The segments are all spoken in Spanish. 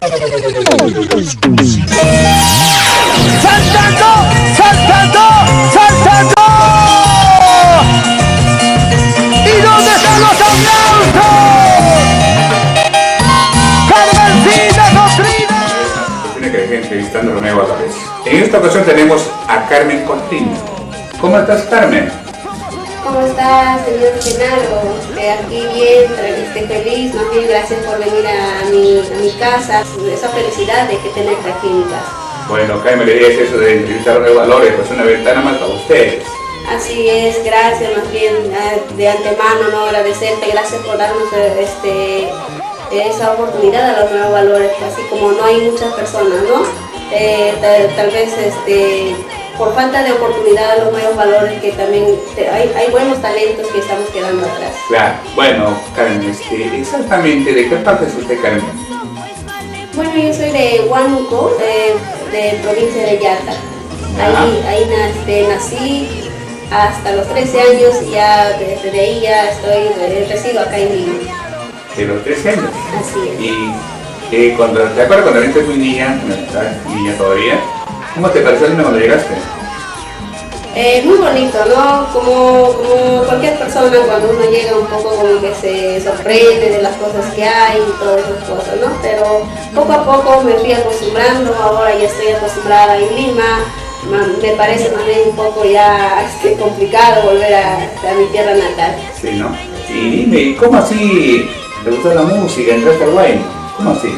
¡Saltando! ¡Saltando! ¡Saltando! ¿Y dónde están los aplausos? ¡Carmencita Cotrina! Tiene que dejar entrevistando a Romeo Álvarez. En esta ocasión tenemos a Carmen Cotrina. ¿Cómo estás, Carmen? ¿Cómo estás, señor Genaro? Aquí bien, feliz, más bien gracias por venir a mi casa. Esa felicidad de que tenerte aquí en mi casa. Bueno, Carmen, le dices eso de entrevistar a Romeo Valores, pues una ventana más para ustedes. Así es, gracias, más bien de antemano, ¿no? Agradecerte, gracias por darnos esa oportunidad a los nuevos valores, así como no hay muchas personas, ¿no? Tal vez por falta de oportunidad a los nuevos valores, que también hay buenos talentos que estamos quedando atrás. Claro, bueno, Carmen, exactamente, ¿de qué parte es usted, Carmen? Bueno, yo soy de Huánuco, de provincia de Yata. Ahí nací hasta los 13 años y ya desde ahí ya resido acá en Lima. De los 13 años. Así es. Y ¿te acuerdas cuando eres muy niña, niña todavía? ¿Cómo te pareció Lima cuando llegaste? Muy bonito, ¿no? Como cualquier persona, cuando uno llega un poco como que se sorprende de las cosas que hay y todas esas cosas, ¿no? Pero poco a poco me fui acostumbrando, ahora ya estoy acostumbrada en Lima. Me parece más bien un poco ya complicado volver a mi tierra natal. Sí, ¿no? Y dime, ¿cómo así te gustó la música? ¿Entraste al baile? ¿Cómo así?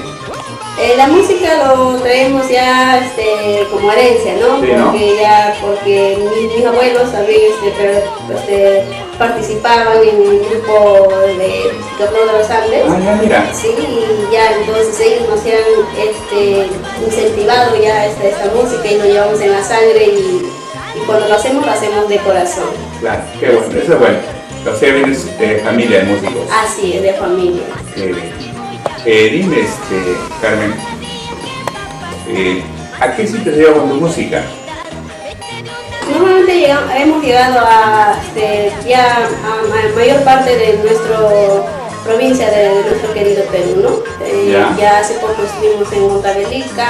La música lo traemos ya como herencia, ¿no? Sí, ¿no? Porque mis abuelos también participaban en el grupo de Flor de los Andes. Ah, ya, mira. Sí, y ya entonces ellos nos han incentivado ya esta música y lo llevamos en la sangre y cuando lo hacemos de corazón. Claro, qué bueno, eso es bueno. O sea, vienes de familia de músicos. Así es, de familia. Qué bien. Dime, Carmen, ¿a qué sitio te lleva con tu música? Normalmente hemos llegado a mayor parte de nuestra provincia, de nuestro querido Perú, ¿no? Ya hace poco estuvimos en Huancavelica,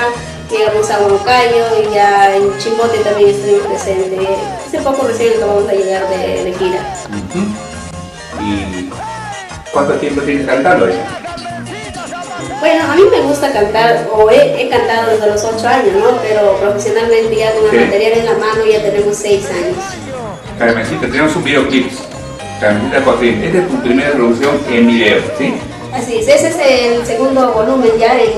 llegamos a Huancayo y ya en Chimbote también estuvimos presentes. Hace poco recién acabamos de llegar de gira. ¿Y cuánto tiempo tienes cantando ya? Bueno, a mí me gusta cantar, o he cantado desde los 8 años, ¿no? Pero profesionalmente ya con el material en la mano ya tenemos 6 años. Carmencita, tenemos un videoclip. Carmencita Cotrina, esta es tu primera producción en video, ¿sí? Así es, ese es el segundo volumen ya en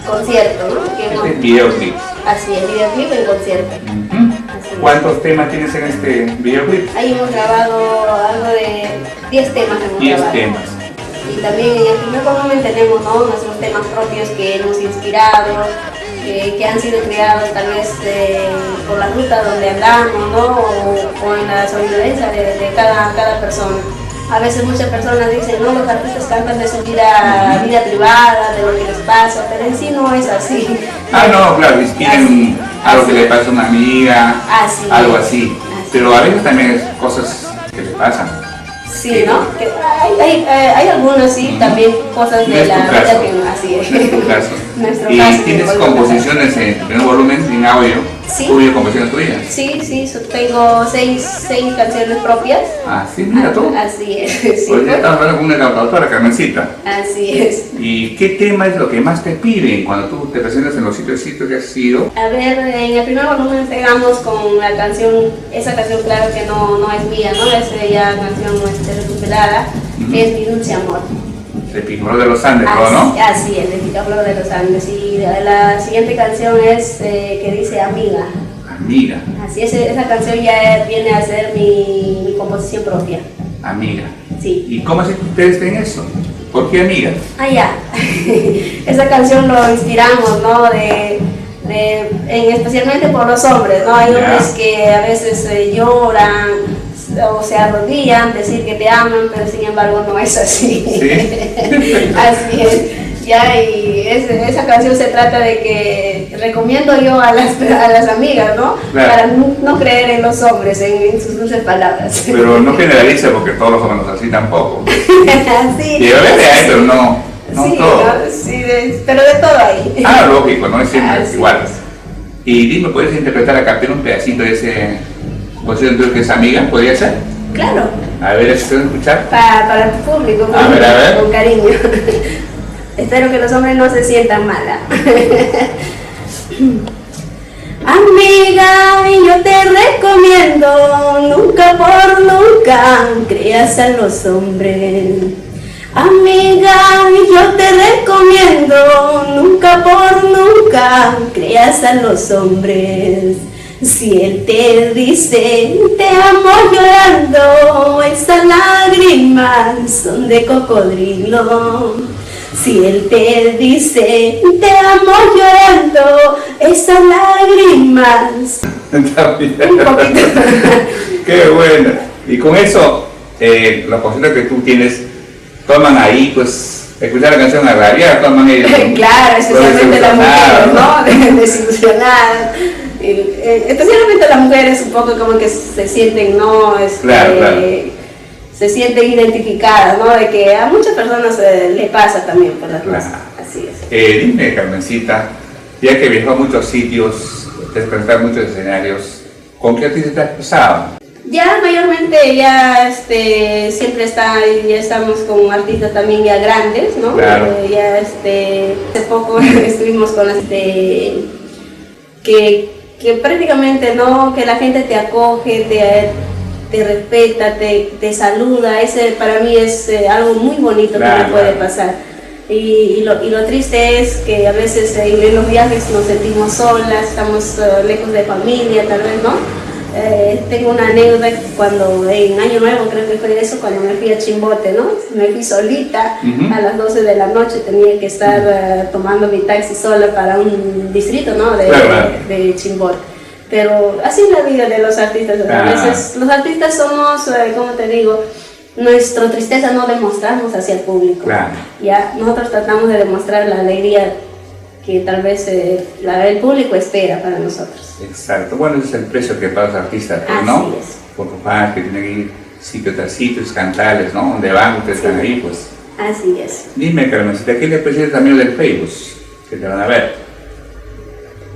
concierto, ¿no? Este es videoclip. Así es, videoclip en concierto. ¿Cuántos temas tienes en este videoclip? Ahí hemos grabado algo de 10 temas. 10 temas. Y también en el primer volumen tenemos, ¿no?, nuestros temas propios que hemos inspirado, que han sido creados tal vez por la ruta donde andamos, ¿no? o en la solidaridad de cada persona. A veces muchas personas dicen, no, los artistas cantan de su vida privada, de lo que les pasa, pero en sí no es así. Ah, no, claro, inspiran algo que le pasa a una amiga, algo así. Pero a veces también es cosas que le pasan. Sí, ¿no? Que hay algunas, sí, también cosas de la vida que así es. Nuestro ¿Y caso, tienes composiciones en primer volumen, en audio? Sí. ¿Tuyo, composiciones tuyas? Sí, tengo 6 canciones propias. Ah, sí, mira tú. Así es. Sí, Hoy estamos hablando con una cantautora, Carmencita. Así es. ¿Y qué tema es lo que más te piden cuando tú te presentas en los sitios que has ido? A ver, en el primer volumen entregamos con la canción, esa canción claro que no es mía, ¿no? Es ya canción recuperada, que es Mi Dulce Amor. De Picaflor de los Andes, ¿no? Así es, de Picaflor de los Andes. Y la siguiente canción es que dice Amiga. Amiga. Así es, esa canción ya viene a ser mi composición propia. Amiga. Sí. ¿Y cómo es que ustedes ven eso? ¿Por qué amiga? Ah, ya. Esa canción lo inspiramos, ¿no? Especialmente por los hombres, ¿no? Hay hombres que a veces lloran o se arrodillan, decir que te aman, pero sin embargo no es así. ¿Sí? Así es. Ya, y esa canción se trata de que recomiendo yo a las amigas, ¿no? Claro. Para no creer en los hombres, en sus dulces palabras. Pero no generaliza porque todos los hombres así tampoco. Sí, Y a veces hay, pero no sí, todo. ¿no? Sí, pero de todo ahí. Ah, lógico, no es siempre Así igual. es. Y dime, ¿puedes interpretar a capela un pedacito de ese concierto que es amiga? ¿Podría ser? Claro, A ver, ¿se puede escuchar? para tu público, A ver. con cariño. Espero que los hombres no se sientan mal. Amiga, yo te recomiendo, nunca por nunca creas a los hombres. Amiga, yo te recomiendo, nunca por nunca creas a los hombres. Si él te dice, te amo llorando, esas lágrimas son de cocodrilo. Si él te dice, te amo llorando, esas lágrimas. Está bien. Un poquito. Qué bueno. Y con eso, los conciertos que tú tienes, toman ahí, pues, escuchar la canción a rabiar, toman ellos. Claro, especialmente las mujeres, ¿no? Desilusionadas. Especialmente las mujeres un poco como que se sienten, ¿no? Claro. Se sienten identificadas, ¿no? De que a muchas personas le pasa también por las cosas. Así es. Dime, Carmencita, ya que viajó a muchos sitios, te has presentado en muchos escenarios, ¿con qué artista te has pasado? Ya mayormente ya siempre ya estamos con artistas también ya grandes, ¿no? Claro. Ya hace poco estuvimos con que prácticamente, ¿no? Que la gente te acoge, te respeta, te saluda. Ese para mí es algo muy bonito, claro, que me puede pasar. Y lo triste es que a veces en los viajes nos sentimos solas, estamos lejos de familia, tal vez, ¿no? Tengo una anécdota cuando en Año Nuevo, creo que fue eso, cuando me fui a Chimbote, ¿no? Me fui solita, a las 12 de la noche tenía que estar tomando mi taxi sola para un distrito, ¿no? De Chimbote. Pero así es la vida de los artistas. A veces los artistas somos, como te digo, nuestra tristeza no demostramos hacia el público. Claro. Ya, nosotros tratamos de demostrar la alegría que tal vez el público espera para nosotros. Exacto. Bueno, ese es el precio que pagan los artistas, ¿no? Así es. Por los fans que tienen que ir sitio tras sitios, cantarles, ¿no? Donde van, ustedes están ahí, pues. Así es. Dime, Carmencita, ¿qué le presentas también del Facebook? Que te van a ver.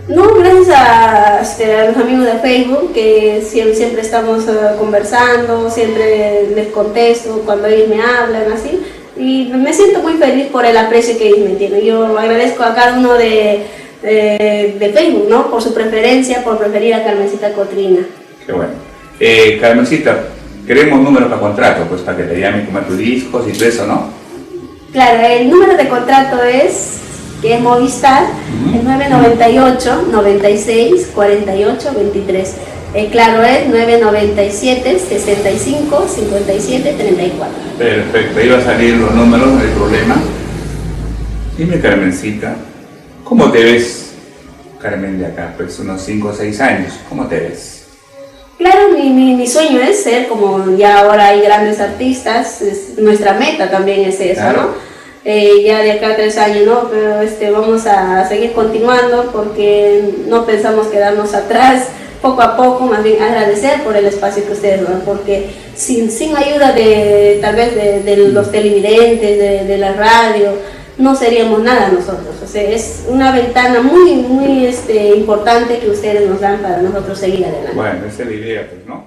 No, gracias a los amigos de Facebook, que siempre estamos conversando, siempre les contesto cuando ellos me hablan, así. Y me siento muy feliz por el aprecio que ellos me tienen. Yo agradezco a cada uno de Facebook, ¿no? Por su preferencia, por preferir a Carmencita Cotrina. Qué bueno. Carmencita, queremos números para contrato, pues para que te llamen como tus discos y todo eso, ¿no? Claro, el número de contrato es Movistar, el 998 96 48 23. Claro, es 997 65 57 34. Perfecto, ahí va a salir los números, no hay problema. Dime, Carmencita, ¿cómo te ves, Carmen, de acá? Pues unos 5 o 6 años, ¿cómo te ves? Claro, mi sueño es ser como ya ahora hay grandes artistas, nuestra meta también es eso, claro, ¿no? Ya de acá a 3 años, ¿no? Pero vamos a seguir continuando porque no pensamos quedarnos atrás. Poco a poco, más bien agradecer por el espacio que ustedes dan, porque sin ayuda tal vez de los televidentes, de la radio, no seríamos nada nosotros. O sea, es una ventana muy importante que ustedes nos dan para nosotros seguir adelante. Bueno, esa es la idea, pues, ¿no?